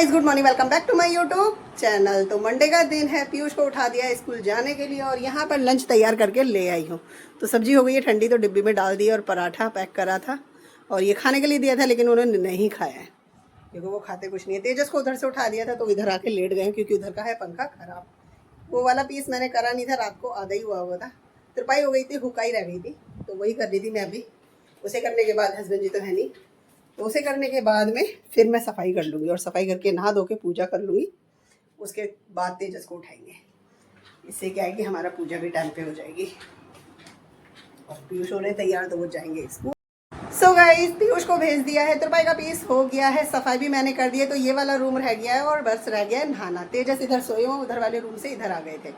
Good morning, welcome back to my YouTube channel. तो Monday का दिन है, पीयूष को उठा दिया है स्कूल जाने के लिए और यहाँ पर लंच तैयार करके ले आई हूँ। तो सब्जी हो गई है ठंडी, तो डिब्बी में डाल दी और पराठा पैक करा था और ये खाने के लिए दिया था, लेकिन उन्होंने नहीं खाया है क्योंकि वो खाते कुछ नहीं है। तेजस को उधर से उठा दिया था तो इधर आके लेट गए क्योंकि उधर का है पंखा खराब। वो वाला पीस मैंने करा नहीं था, रात को आधा ही हुआ था, तुरपाई हो गई थी, हुकाई रह गई थी, तो वही कर रही थी मैं अभी। उसे करने के बाद हस्बैंड जी तो है नहीं, तो उसे करने के बाद में फिर मैं सफाई कर लूँगी और सफाई करके नहा धो के पूजा कर लूँगी। उसके बाद तेजस को उठाएंगे। इससे क्या है कि हमारा पूजा भी टाइम पे हो जाएगी और पीयूष हो रहे तैयार तो वो जाएंगे स्कूल। सो गाइस, पीयूष को भेज दिया है, तुरपाई का पीस हो गया है, सफाई भी मैंने कर दी है। तो ये वाला रूम रह गया है और बस रह गया है नहाना। तेजस इधर सोए हुए, उधर वाले रूम से इधर आ गए थे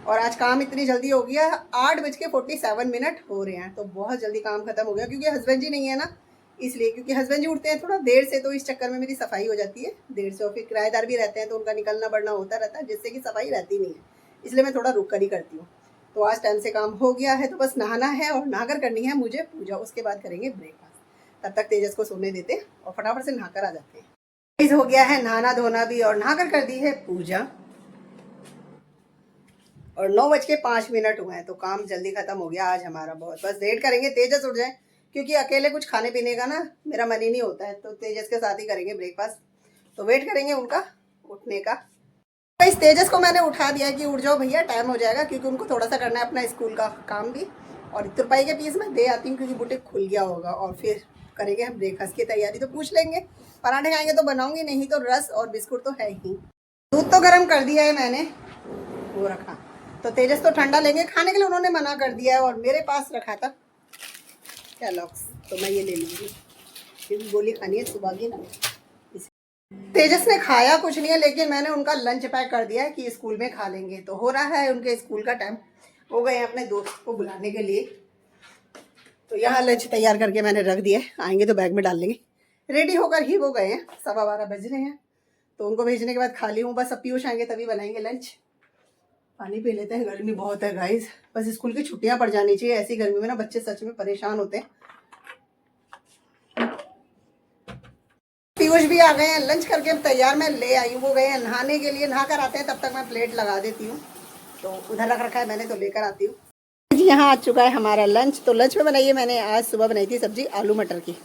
और आज काम इतनी जल्दी हो गया, 8:47 हो रहे हैं, तो बहुत जल्दी काम खत्म हो गया क्योंकि हस्बैंड जी नहीं है ना, इसलिए। क्योंकि हस्बैंड जी उठते हैं थोड़ा देर से, तो इस चक्कर में मेरी सफाई हो जाती है देर से, और फिर किराएदार भी रहते हैं तो उनका निकलना बढ़ना होता रहता है, जिससे कि सफाई रहती नहीं है, इसलिए मैं थोड़ा रुक कर ही करती हूँ। तो आज टाइम से काम हो गया है, तो बस नहाना है और नहाकर करनी है मुझे पूजा। उसके बाद करेंगे ब्रेकफास्ट। तब तक तेजस को सोने देते और फटाफट से नहाकर आ जाते हैं। हो गया है नहाना धोना भी और नहाकर कर दी है पूजा और 9:05 हुए हैं, तो काम जल्दी खत्म हो गया आज हमारा बहुत। बस वेट करेंगे तेजस उठ जाए, क्योंकि अकेले कुछ खाने पीने का ना मेरा मन ही नहीं होता है, तो तेजस के साथ ही करेंगे ब्रेकफास्ट। तो वेट करेंगे उनका उठने का। तो इस तेजस को मैंने उठा दिया कि उठ जाओ भैया, टाइम हो जाएगा, क्योंकि उनको थोड़ा सा करना है अपना स्कूल का काम भी। और तुरपाई के पीस मैं दे आती हूँ क्योंकि बुटीक खुल गया होगा, और फिर करेंगे हम ब्रेकफास्ट की तैयारी। तो पूछ लेंगे पराठे खाएंगे तो बनाऊंगी, नहीं तो रस और बिस्कुट तो है ही। दूध तो गर्म कर दिया है मैंने, वो रखा। तो तेजस तो ठंडा लेंगे, खाने के लिए उन्होंने मना कर दिया है और मेरे पास रखा था कैलॉग्स, तो मैं ये ले लूँगी क्योंकि गोली खानी है सुबह की ना। तेजस ने खाया कुछ नहीं है, लेकिन मैंने उनका लंच पैक कर दिया है कि स्कूल में खा लेंगे। तो हो रहा है उनके स्कूल का टाइम, हो गए हैं अपने दोस्त को बुलाने के लिए। तो यहाँ लंच तैयार करके मैंने रख दिया है, आएंगे तो बैग में डाल लेंगे। रेडी होकर ही वो गए हैं, 12:15 बज रहे हैं, तो उनको भेजने के बाद खाली हूँ। बस अब पीयूष आएंगे तभी बनाएंगे लंच। पानी पी लेते हैं, गर्मी बहुत है गाइस। बस स्कूल की छुट्टियां पड़ जानी चाहिए, ऐसी गर्मी में ना बच्चे सच में परेशान होते हैं। पीयूष भी आ गए हैं, लंच करके तैयार मैं ले आई हूँ। वो गए हैं नहाने के लिए, नहा कर आते हैं, तब तक मैं प्लेट लगा देती हूँ। तो उधर रख रखा है मैंने, तो लेकर आती हूँ। यहाँ आ चुका है हमारा लंच। तो लंच में बनाई है मैंने, आज सुबह बनाई थी सब्जी आलू मटर की,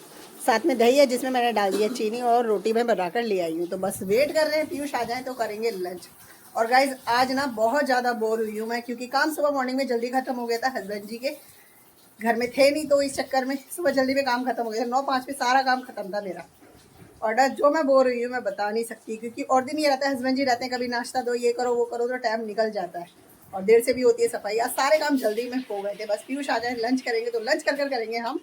साथ में दही है जिसमें मैंने डाल दिया चीनी, और रोटी में बनाकर ले आई हूँ। तो बस वेट कर रहे हैं पीयूष आ जाए तो करेंगे लंच। और गाइज आज ना बहुत ज़्यादा बोर हुई हूँ मैं, क्योंकि काम सुबह मॉर्निंग में जल्दी खत्म हो गया था, हस्बैंड जी के घर में थे नहीं, तो इस चक्कर में सुबह जल्दी में काम खत्म हो गया था। 9:05 पे सारा काम खत्म था मेरा। और जो मैं बोर हुई हूँ मैं बता नहीं सकती, क्योंकि और दिन ये रहता है, हस्बैंड जी रहते हैं, कभी नाश्ता दो, ये करो वो करो, तो टाइम निकल जाता है और देर से भी होती है सफाई। आज सारे काम जल्दी में हो गए थे। बस पीयूष आ जाए, लंच करेंगे, तो लंच कर करेंगे हम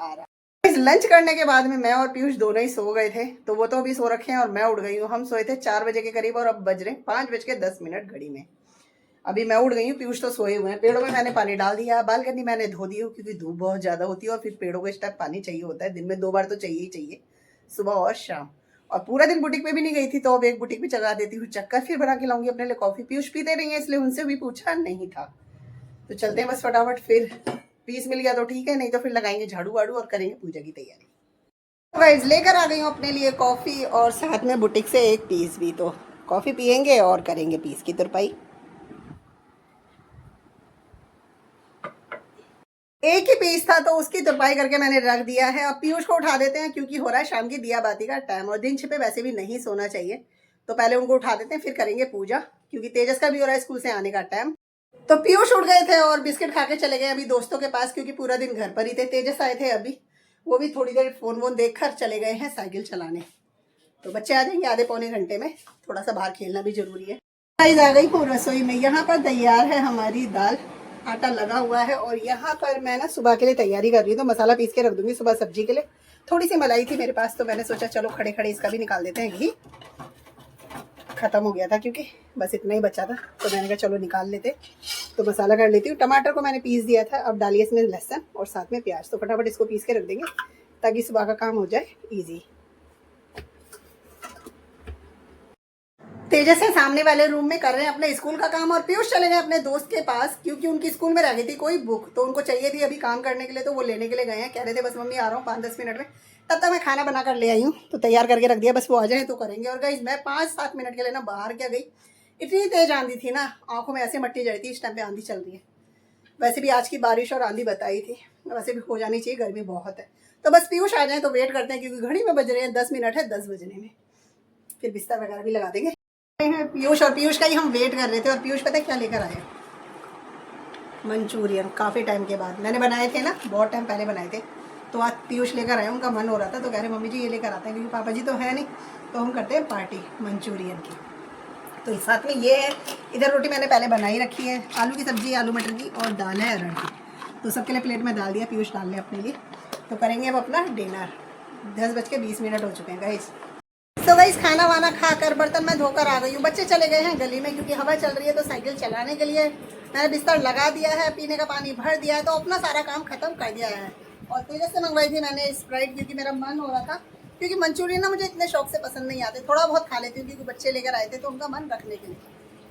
आराम। इस लंच करने के बाद में मैं और पीयूष दोनों ही सो गए थे, तो वो तो अभी सो रखे हैं और मैं उठ गई हूँ। हम सोए थे 4 बजे के करीब और अब बज रहे 5:10 घड़ी में। अभी मैं उठ गई हूँ, पीयूष तो सोए हुए हैं। पेड़ों में मैंने पानी डाल दिया, बालकनी मैंने धो दी हो क्योंकि धूप बहुत ज़्यादा होती है और फिर पेड़ों को इस टाइम पानी चाहिए होता है, दिन में 2 बार तो चाहिए ही चाहिए, सुबह और शाम। और पूरा दिन बुटीक पे भी नहीं गई थी, तो अब एक बुटीक भी चला देती हूँ चक्कर, फिर बना के लाऊंगी अपने लिए कॉफ़ी। पीयूष पीते नहीं है, इसलिए उनसे भी पूछा नहीं था। तो चलते हैं बस फटाफट, फिर पीस मिल गया तो ठीक है, नहीं तो फिर लगाएंगे झाड़ू वाड़ू और करेंगे पूजा की तैयारी। गाइस लेकर आ गई हूँ अपने लिए कॉफ़ी और साथ में बुटीक से एक पीस भी। तो कॉफ़ी पियेंगे और करेंगे पीस की तुरपाई। एक ही पीस था तो उसकी तुरपाई करके मैंने रख दिया है। अब पीयूष को उठा देते हैं क्योंकि हो रहा है शाम की दिया बाती का टाइम और दिन छिपे वैसे भी नहीं सोना चाहिए, तो पहले उनको उठा देते हैं, फिर करेंगे पूजा, क्योंकि तेजस का भी हो रहा है स्कूल से आने का टाइम। तो पीयूष उठ गए थे और बिस्किट खा के चले गए अभी दोस्तों के पास, क्योंकि पूरा दिन घर पर ही थे। तेजस आए थे अभी, वो भी थोड़ी देर फोन वोन देख कर चले गए हैं साइकिल चलाने। तो बच्चे आ जाएंगे आधे पौने घंटे में, थोड़ा सा बाहर खेलना भी जरूरी है। आ गई हूँ रसोई में, यहाँ पर तैयार है हमारी दाल, आटा लगा हुआ है और यहाँ पर मैं ना सुबह के लिए तैयारी कर रही हूँ, तो मसाला पीस के रख दूंगी सुबह सब्जी के लिए। थोड़ी सी मलाई थी मेरे पास, तो मैंने सोचा चलो खड़े खड़े इसका भी निकाल देते हैं, घी खत्म हो गया था क्योंकि बस इतना ही बचा था, तो मैंने कहा चलो निकाल लेते। तो मसाला कर लेती हूँ। टमाटर को मैंने पीस दिया था, अब डालिए इसमें लहसुन और साथ में प्याज। तो फटाफट इसको पीस के रख देंगे ताकि सुबह का काम हो जाए ईजी। तेजस है सामने वाले रूम में कर रहे हैं अपने स्कूल का काम और पीयूष चले गए अपने दोस्त के पास, क्योंकि उनकी स्कूल में रह गई थी कोई बुक, तो उनको चाहिए थी अभी काम करने के लिए, तो वो लेने के लिए गए हैं। कह रहे थे बस मम्मी आ रहा हूँ 5-10 मिनट में, तब तक मैं खाना बना कर ले आई हूँ, तो तैयार करके रख दिया, बस वो आ जाए तो करेंगे। और गाइस मैं 5-7 मिनट के लिए ना बाहर क्या गई, इतनी तेज आंधी थी ना, आंखों में ऐसे मट्टी जड़ी थी। इस टाइम पे आंधी चल रही है, वैसे भी आज की बारिश और आंधी बताई थी, वैसे भी हो जानी चाहिए, गर्मी बहुत है। तो बस पीयूष आ जाए तो वेट करते हैं, क्योंकि घड़ी में बज रहे हैं 10 मिनट है, 10 बजने में फिर बिस्तर वगैरह भी लगा देंगे। पीयूष, और पीयूष का ही हम वेट कर रहे थे। और पीयूष पता है क्या लेकर आया, मंचूरियन। काफ़ी टाइम के बाद मैंने बनाए थे ना, बहुत टाइम पहले बनाए थे, तो आज पीयूष लेकर आए। उनका मन हो रहा था तो कह रहे मम्मी जी ये लेकर आते हैं, क्योंकि पापा जी तो है नहीं, तो हम करते हैं पार्टी मंचूरियन की। तो इस साथ में ये है, इधर रोटी मैंने पहले बनाई रखी है, आलू की सब्ज़ी, आलू मटर की, और दाल है अरहर की। तो सबके लिए प्लेट में डाल दिया, पीयूष डाल ले अपने लिए। तो करेंगे अब अपना डिनर। 10:20 हो चुके हैं गाइस। तो गाइस खाना वाना खाकर बर्तन में धोकर आ गई हूँ। बच्चे चले गए हैं गली में, क्योंकि हवा चल रही है, तो साइकिल चलाने के लिए मैंने बिस्तर लगा दिया है, पीने का पानी भर दिया है, तो अपना सारा काम खत्म कर दिया है। और तेजस से मंगवाई थी मैंने स्प्राइट, क्योंकि मेरा मन हो रहा था, क्योंकि मंचूरियन ना मुझे इतने शौक से पसंद नहीं आते, थोड़ा बहुत खा लेती हूँ, क्योंकि बच्चे लेकर आए थे तो उनका मन रखने के लिए,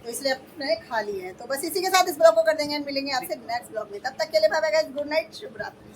तो इसलिए मैंने खा लिए हैं। तो बस इसी के साथ इस ब्लॉग को कर देंगे, मिलेंगे आपसे नेक्स्ट ब्लॉग में। तब तक के लिए bye bye guys, good night, शुभ रात्रि।